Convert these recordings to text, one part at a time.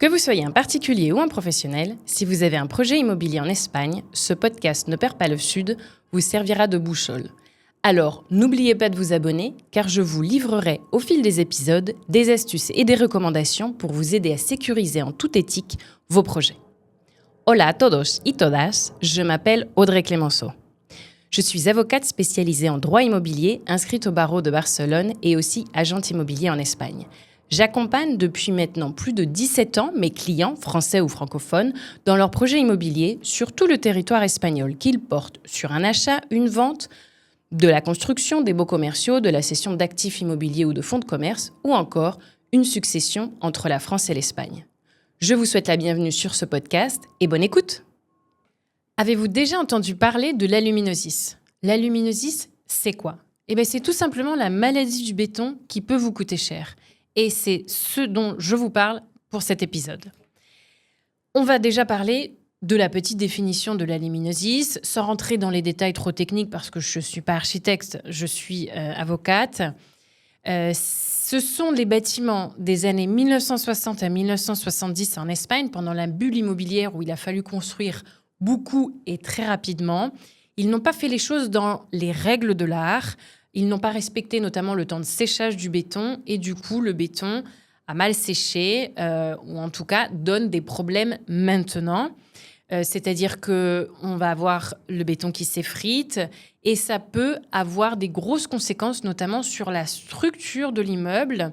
Que vous soyez un particulier ou un professionnel, si vous avez un projet immobilier en Espagne, ce podcast Ne perd pas le Sud vous servira de boussole. Alors, n'oubliez pas de vous abonner, car je vous livrerai au fil des épisodes des astuces et des recommandations pour vous aider à sécuriser en toute éthique vos projets. Hola a todos y todas, je m'appelle Audrey Clemenceau. Je suis avocate spécialisée en droit immobilier, inscrite au barreau de Barcelone et aussi agente immobilier en Espagne. J'accompagne depuis maintenant plus de 17 ans mes clients, français ou francophones, dans leurs projets immobiliers sur tout le territoire espagnol, qu'ils portent sur un achat, une vente, de la construction, des baux commerciaux, de la cession d'actifs immobiliers ou de fonds de commerce, ou encore une succession entre la France et l'Espagne. Je vous souhaite la bienvenue sur ce podcast et bonne écoute. Avez-vous déjà entendu parler de l'aluminosis ? L'aluminosis, c'est quoi ? C'est tout simplement la maladie du béton qui peut vous coûter cher. Et c'est ce dont je vous parle pour cet épisode. On va déjà parler de la petite définition de l'aluminosis, sans rentrer dans les détails trop techniques parce que je ne suis pas architecte, je suis avocate. Ce sont les bâtiments des années 1960 à 1970 en Espagne, pendant la bulle immobilière où il a fallu construire beaucoup et très rapidement. Ils n'ont pas fait les choses dans les règles de l'art. Ils n'ont pas respecté notamment le temps de séchage du béton et du coup, le béton a mal séché ou en tout cas donne des problèmes maintenant. C'est-à-dire qu'on va avoir le béton qui s'effrite et ça peut avoir des grosses conséquences, notamment sur la structure de l'immeuble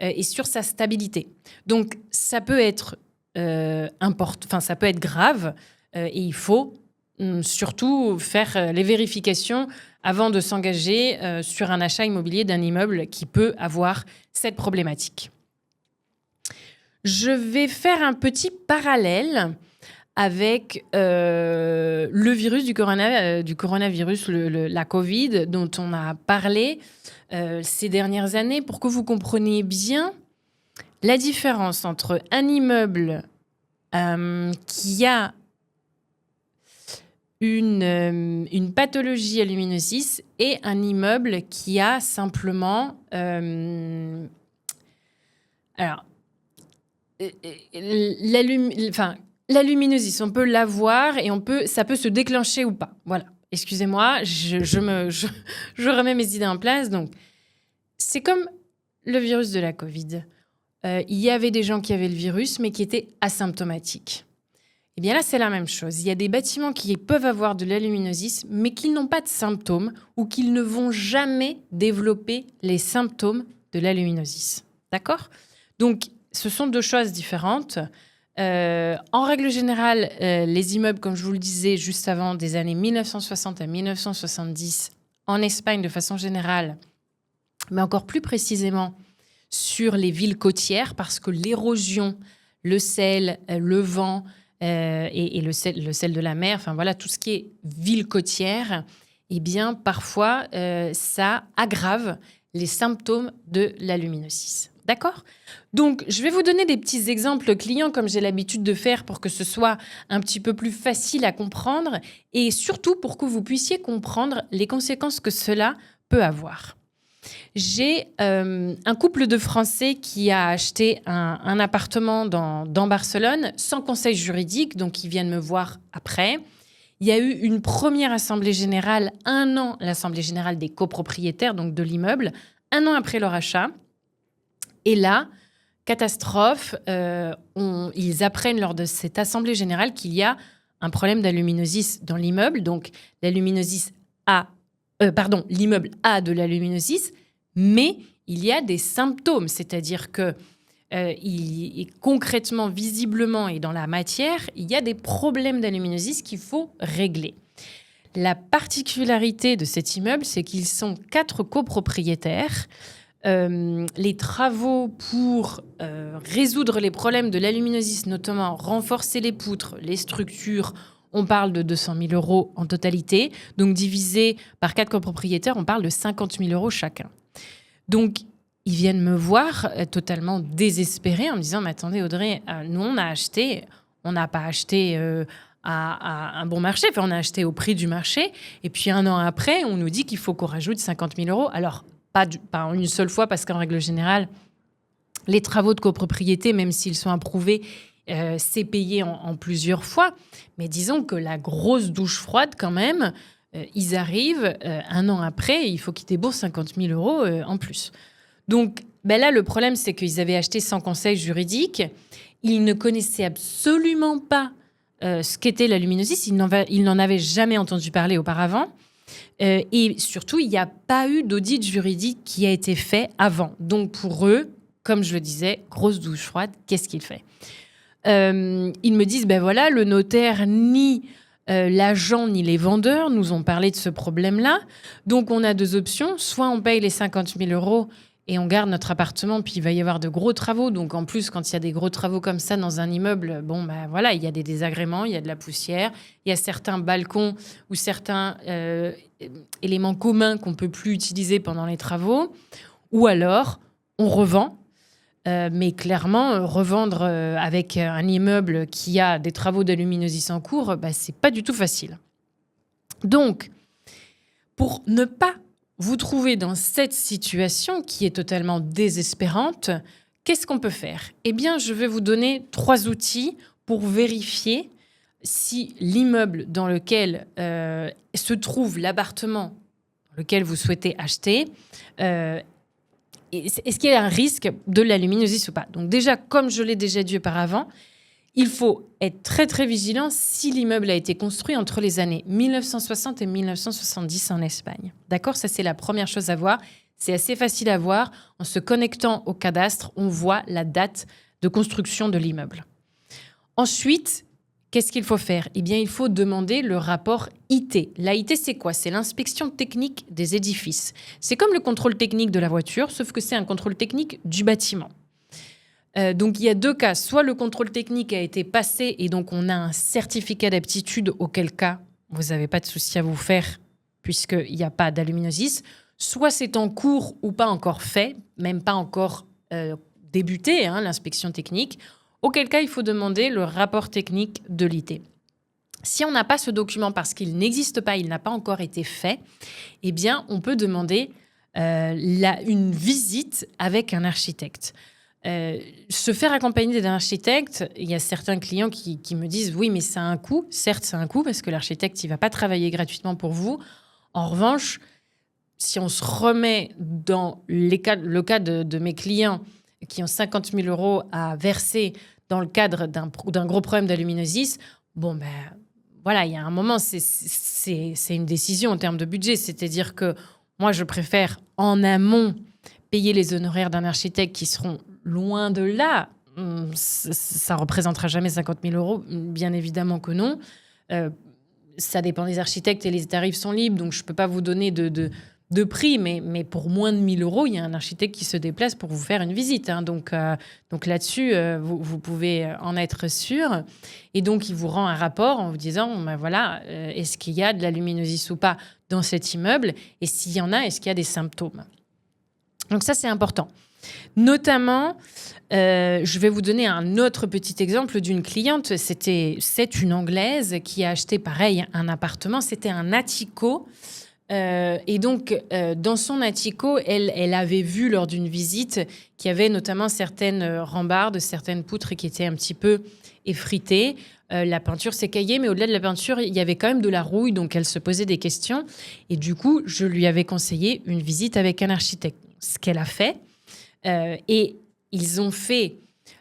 et sur sa stabilité. Donc, ça peut être ça peut être grave et il faut surtout faire les vérifications avant de s'engager sur un achat immobilier d'un immeuble qui peut avoir cette problématique. Je vais faire un petit parallèle avec le virus du coronavirus, la Covid, dont on a parlé ces dernières années, pour que vous compreniez bien la différence entre un immeuble qui a une pathologie aluminosis et un immeuble qui a simplement... l'aluminosis, on peut l'avoir et ça peut se déclencher ou pas. Voilà. Excusez-moi, je remets mes idées en place. Donc, c'est comme le virus de la Covid. Il y avait des gens qui avaient le virus, mais qui étaient asymptomatiques. Eh bien là, c'est la même chose. Il y a des bâtiments qui peuvent avoir de l'aluminosis, mais qui n'ont pas de symptômes ou qui ne vont jamais développer les symptômes de l'aluminosis. D'accord ? Donc, ce sont deux choses différentes. En règle générale, les immeubles, comme je vous le disais juste avant, des années 1960 à 1970, en Espagne de façon générale, mais encore plus précisément sur les villes côtières, parce que l'érosion, le sel, le vent et le sel de la mer, enfin voilà, tout ce qui est ville côtière, eh bien parfois ça aggrave les symptômes de l'aluminosis. D'accord ? Donc, je vais vous donner des petits exemples clients comme j'ai l'habitude de faire pour que ce soit un petit peu plus facile à comprendre et surtout pour que vous puissiez comprendre les conséquences que cela peut avoir. J'ai un couple de Français qui a acheté un appartement dans Barcelone sans conseil juridique, donc ils viennent me voir après. Il y a eu une première assemblée générale, l'assemblée générale des copropriétaires, donc de l'immeuble, 1 an après leur achat. Et là, catastrophe, ils apprennent lors de cette assemblée générale qu'il y a un problème d'aluminosis dans l'immeuble. Donc, l'immeuble a de l'aluminosis, mais il y a des symptômes. C'est-à-dire que concrètement, visiblement et dans la matière, il y a des problèmes d'aluminosis qu'il faut régler. La particularité de cet immeuble, c'est qu'ils sont 4 copropriétaires. Les travaux pour résoudre les problèmes de l'aluminosis, notamment renforcer les poutres, les structures, on parle de 200 000 € en totalité. Donc, divisé par 4 copropriétaires, on parle de 50 000 € chacun. Donc, ils viennent me voir totalement désespérés en me disant « Mais attendez Audrey, nous on n'a pas acheté à un bon marché, enfin on a acheté au prix du marché et puis 1 an après, on nous dit qu'il faut qu'on rajoute 50 000 €. Alors, pas en une seule fois parce qu'en règle générale, Les travaux de copropriété, même s'ils sont approuvés, c'est payé en plusieurs fois. Mais disons que la grosse douche froide, quand même, ils arrivent 1 an après, il faut qu'ils déboursent 50 000 euros en plus. Donc là, le problème, c'est qu'ils avaient acheté sans conseil juridique. Ils ne connaissaient absolument pas ce qu'était la luminosis. Ils n'en avaient jamais entendu parler auparavant. Et surtout, il n'y a pas eu d'audit juridique qui a été fait avant. Donc pour eux, comme je le disais, grosse douche froide, qu'est-ce qu'il fait ? Ils me disent, voilà, le notaire ni l'agent ni les vendeurs nous ont parlé de ce problème-là. Donc on a 2 options. Soit on paye les 50 000 euros et on garde notre appartement, puis il va y avoir de gros travaux. Donc en plus, quand il y a des gros travaux comme ça dans un immeuble, voilà, il y a des désagréments, il y a de la poussière, il y a certains balcons ou certains éléments communs qu'on ne peut plus utiliser pendant les travaux. Ou alors, on revend. Mais clairement, revendre avec un immeuble qui a des travaux de luminosis en cours, c'est pas du tout facile. Donc, pour ne pas vous trouver dans cette situation qui est totalement désespérante, qu'est-ce qu'on peut faire ? Eh bien, je vais vous donner 3 outils pour vérifier si l'immeuble dans lequel se trouve l'appartement dans lequel vous souhaitez acheter est-ce qu'il y a un risque de la luminosis ou pas ? Donc déjà, comme je l'ai déjà dit auparavant, il faut être très très vigilant si l'immeuble a été construit entre les années 1960 et 1970 en Espagne. D'accord ? Ça, c'est la première chose à voir. C'est assez facile à voir. En se connectant au cadastre, on voit la date de construction de l'immeuble. Ensuite, qu'est-ce qu'il faut faire ? Eh bien, il faut demander le rapport IT. L'AIT, c'est quoi ? C'est l'inspection technique des édifices. C'est comme le contrôle technique de la voiture, sauf que c'est un contrôle technique du bâtiment. Donc, il y a 2 cas. Soit le contrôle technique a été passé et donc on a un certificat d'aptitude, auquel cas vous n'avez pas de souci à vous faire puisqu'il n'y a pas d'aluminosis. Soit c'est en cours ou pas encore fait, même pas encore débuté, l'inspection technique. Auquel cas, il faut demander le rapport technique de l'IT. Si on n'a pas ce document parce qu'il n'existe pas, il n'a pas encore été fait, eh bien, on peut demander une visite avec un architecte. Se faire accompagner d'un architecte, il y a certains clients qui me disent « Oui, mais ça a un coût. » Certes, ça a un coût parce que l'architecte, il ne va pas travailler gratuitement pour vous. En revanche, si on se remet dans le cas de mes clients qui ont 50 000 euros à verser dans le cadre d'un gros problème d'aluminosis, voilà, il y a un moment, c'est une décision en termes de budget. C'est-à-dire que moi, je préfère en amont payer les honoraires d'un architecte qui seront loin de là. Ça ne représentera jamais 50 000 euros, bien évidemment que non. Ça dépend des architectes et les tarifs sont libres, donc je ne peux pas vous donner de prix, mais pour moins de 1 000 euros, il y a un architecte qui se déplace pour vous faire une visite. Donc là-dessus, vous pouvez en être sûr. Et donc, il vous rend un rapport en vous disant, voilà, est-ce qu'il y a de la luminosis ou pas dans cet immeuble ? Et s'il y en a, est-ce qu'il y a des symptômes ? Donc ça, c'est important. Notamment, je vais vous donner un autre petit exemple d'une cliente. C'est une Anglaise qui a acheté, pareil, un appartement. C'était un attico. Et donc, dans son attico, elle avait vu lors d'une visite qu'il y avait notamment certaines rambardes, certaines poutres qui étaient un petit peu effritées. La peinture s'écaillait, mais au-delà de la peinture, il y avait quand même de la rouille, donc elle se posait des questions. Et du coup, je lui avais conseillé une visite avec un architecte. Ce qu'elle a fait. Et ils ont fait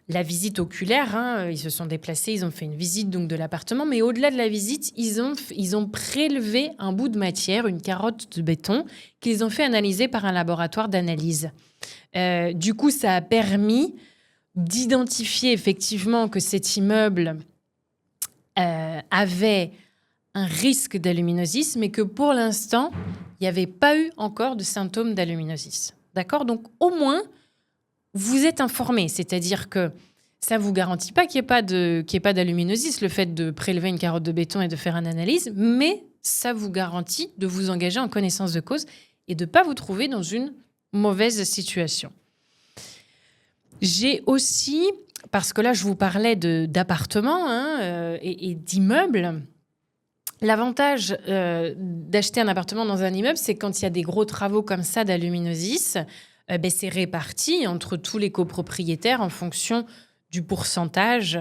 la visite oculaire. Ils se sont déplacés, ils ont fait une visite donc, de l'appartement. Mais au-delà de la visite, ils ont prélevé un bout de matière, une carotte de béton, qu'ils ont fait analyser par un laboratoire d'analyse. Du coup, ça a permis d'identifier effectivement que cet immeuble avait un risque d'aluminosis, mais que pour l'instant, il n'y avait pas eu encore de symptômes d'aluminosis. D'accord ? Donc, au moins, vous êtes informé. C'est-à-dire que ça ne vous garantit pas qu'il n'y ait pas d'aluminosis, le fait de prélever une carotte de béton et de faire une analyse, mais ça vous garantit de vous engager en connaissance de cause et de ne pas vous trouver dans une mauvaise situation. J'ai aussi, parce que là, je vous parlais d'appartements et d'immeubles. L'avantage d'acheter un appartement dans un immeuble, c'est quand il y a des gros travaux comme ça d'aluminosis, c'est réparti entre tous les copropriétaires en fonction du pourcentage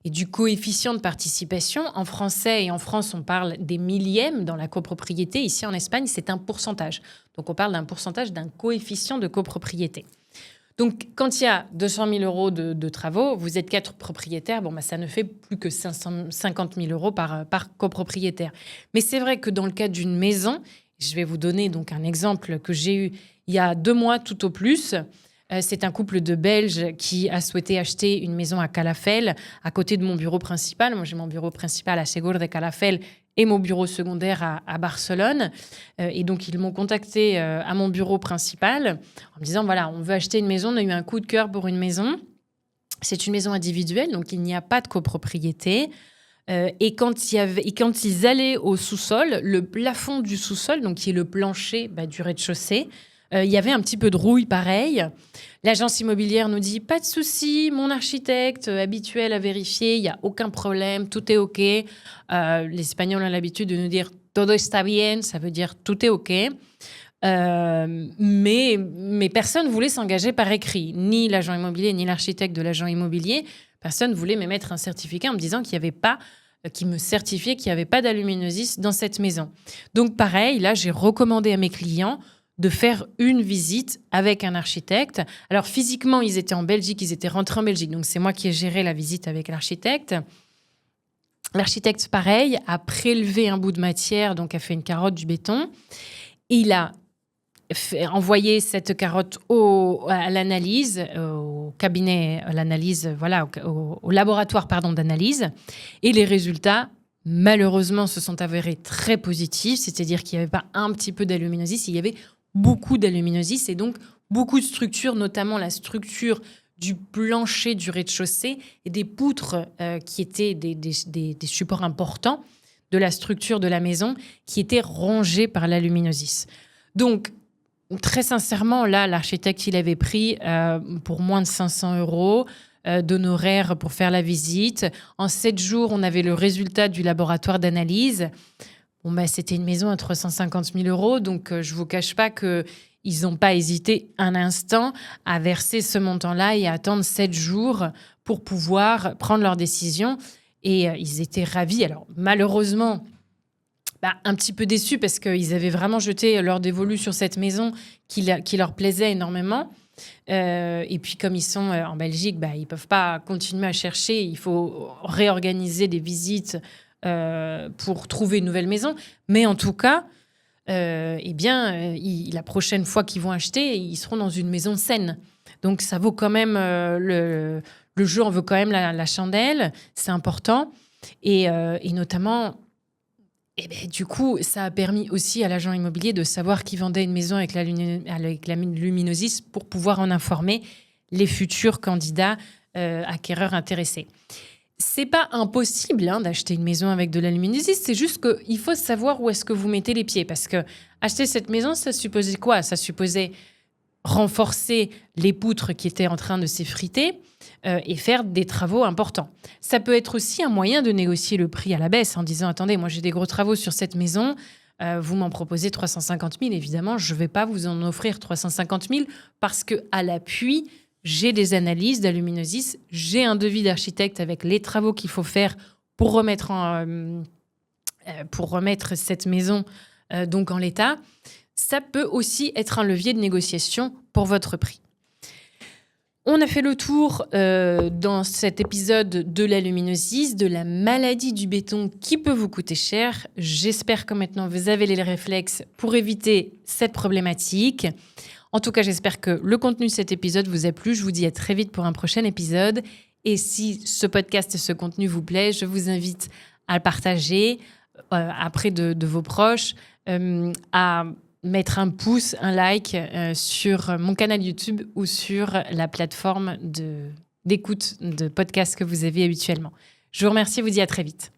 et du coefficient de participation. En français et en France, on parle des millièmes dans la copropriété. Ici, en Espagne, c'est un pourcentage. Donc, on parle d'un pourcentage d'un coefficient de copropriété. Donc, quand il y a 200 000 euros de travaux, vous êtes 4 propriétaires, ça ne fait plus que 550 000 euros par copropriétaire. Mais c'est vrai que dans le cas d'une maison, je vais vous donner donc un exemple que j'ai eu il y a 2 mois tout au plus. C'est un couple de Belges qui a souhaité acheter une maison à Calafell, à côté de mon bureau principal. Moi, j'ai mon bureau principal à Ségur de Calafell et mon bureau secondaire à Barcelone. Et donc, ils m'ont contacté à mon bureau principal en me disant, voilà, on veut acheter une maison, on a eu un coup de cœur pour une maison. C'est une maison individuelle, donc il n'y a pas de copropriété. Et quand ils allaient au sous-sol, le plafond du sous-sol, donc qui est le plancher du rez-de-chaussée, il y avait un petit peu de rouille pareil. L'agence immobilière nous dit, pas de souci, mon architecte habituel a vérifié, il n'y a aucun problème, tout est OK. Les Espagnols ont l'habitude de nous dire todo está bien, ça veut dire tout est OK. Mais personne ne voulait s'engager par écrit, ni l'agent immobilier, ni l'architecte de l'agent immobilier. Personne ne voulait m'émettre un certificat en me disant qu'il n'y avait pas, qui me certifiait qu'il n'y avait pas d'aluminosis dans cette maison. Donc pareil, là, j'ai recommandé à mes clients de faire une visite avec un architecte. Alors physiquement, ils étaient en Belgique, ils étaient rentrés en Belgique, donc c'est moi qui ai géré la visite avec l'architecte. L'architecte, pareil, a prélevé un bout de matière, donc a fait une carotte, du béton. Il a envoyé cette carotte à l'analyse, au cabinet, à l'analyse, au laboratoire d'analyse. Et les résultats, malheureusement, se sont avérés très positifs, c'est-à-dire qu'il n'y avait pas un petit peu d'aluminosis, il y avait beaucoup d'aluminosis et donc beaucoup de structures, notamment la structure du plancher du rez-de-chaussée et des poutres qui étaient des supports importants de la structure de la maison qui étaient rongés par l'aluminosis. Donc, très sincèrement, là, l'architecte, il avait pris pour moins de 500 euros d'honoraires pour faire la visite. En 7 jours, on avait le résultat du laboratoire d'analyse. C'était une maison à 350 000 euros, donc je ne vous cache pas qu'ils n'ont pas hésité un instant à verser ce montant-là et à attendre 7 jours pour pouvoir prendre leur décision. Et ils étaient ravis. Alors, malheureusement, un petit peu déçus parce qu'ils avaient vraiment jeté leur dévolu sur cette maison qui leur plaisait énormément. Et puis, comme ils sont en Belgique, ils ne peuvent pas continuer à chercher. Il faut réorganiser des visites pour trouver une nouvelle maison. Mais en tout cas, la prochaine fois qu'ils vont acheter, ils seront dans une maison saine. Donc, ça vaut quand même... le jeu en veut quand même la chandelle. C'est important. Et notamment... du coup, ça a permis aussi à l'agent immobilier de savoir qui vendait une maison avec la luminosis pour pouvoir en informer les futurs candidats acquéreurs intéressés. C'est pas impossible d'acheter une maison avec de la luminosis, c'est juste qu'il faut savoir où est-ce que vous mettez les pieds. Parce que acheter cette maison, ça supposait quoi ? Ça supposait renforcer les poutres qui étaient en train de s'effriter et faire des travaux importants. Ça peut être aussi un moyen de négocier le prix à la baisse en disant « Attendez, moi j'ai des gros travaux sur cette maison, vous m'en proposez 350 000, évidemment, je ne vais pas vous en offrir 350 000 parce qu'à l'appui, j'ai des analyses d'aluminosis, j'ai un devis d'architecte avec les travaux qu'il faut faire pour remettre cette maison donc en l'état. » Ça peut aussi être un levier de négociation pour votre prix. On a fait le tour dans cet épisode de la luminosis, de la maladie du béton qui peut vous coûter cher. J'espère que maintenant vous avez les réflexes pour éviter cette problématique. En tout cas, j'espère que le contenu de cet épisode vous a plu. Je vous dis à très vite pour un prochain épisode. Et si ce podcast et ce contenu vous plaît, je vous invite à le partager auprès de vos proches, à mettre un pouce, un like sur mon canal YouTube ou sur la plateforme d'écoute de podcast que vous avez habituellement. Je vous remercie et vous dis à très vite.